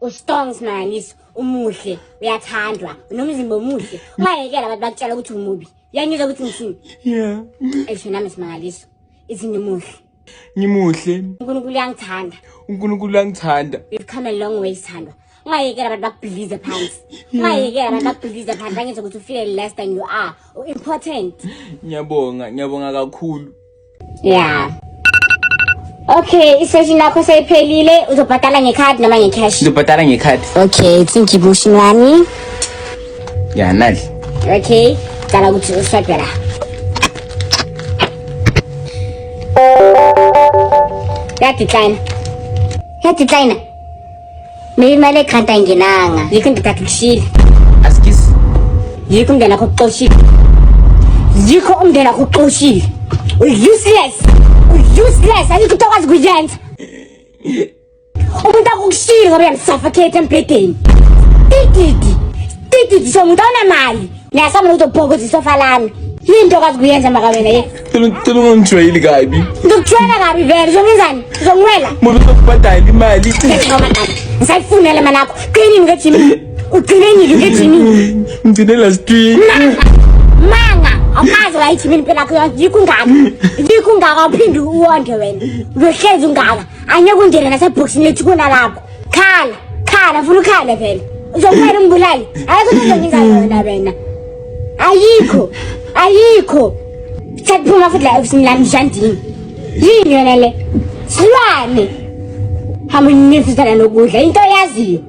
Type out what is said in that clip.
Ustrong Simangaliso, umuhle, uyathandwa, unomzimba omuhle. Ungayekela abantu bakutshela ukuthi umubi. Uyanyuzwa ukuthi ngithini? Yeah. Esho nami Simangaliso, izini muhle. Ngimuhle. uNkulunkulu uyangithanda. uNkulunkulu uyangithanda. We've come a long way sithandwa. Ungayekela abantu bakubhilize phansi. Ungayekela abantu bakubhilize phansi bangenza ukuthi ufeel less than you are. Important. Ngiyabonga kakhulu. Yeah. Okay, isession lakho seyiphelile, uzobhadala ngecard noma ngecash? Ngizobhadala ngecard. Okay, thank you Bushingwani. Yeah, nali. Okay, cala ukuthi uswipe la. Yadecline. Maybe imali egranta ingenanga. Yikho ngithatha kushila. Askisi. Yikho umndeni wakho uxoshile. Yikho umndeni wakho uxoshile. Useless. Ayikho into okwazi kuyenza. Umuntu akukushila ngoba uyamsuffocate empedeni. Tititi somuntu onemali. Niyasama uzobhokoza isofa lami. Yinto okwazi kuyenza maka wena ye. Cela ungijwayeli kabi. Ngikujwayela kabi vele, uzongizani? Uzongwela? Ngoba uzokubhadala imali. Ngisayifunela manakho. Qinini ngejimi. Uqineni ngejimi. Ngidinela street. Manga, awukazi wayijimini phela yakho yikho ungaka uphinde uwonke wena. Uhlezi ungaka. Anyeke ungene naseboxini lethi kuna lapho. Khala ufuna ukhala phela. Uzongwela umbulali. Ayikho into engizayona wena. Ayikho. Saphuma futhi la ofisini lami Jandini. Yini yona le? Silwane. Hamba nifisana nokudla into yaziyo.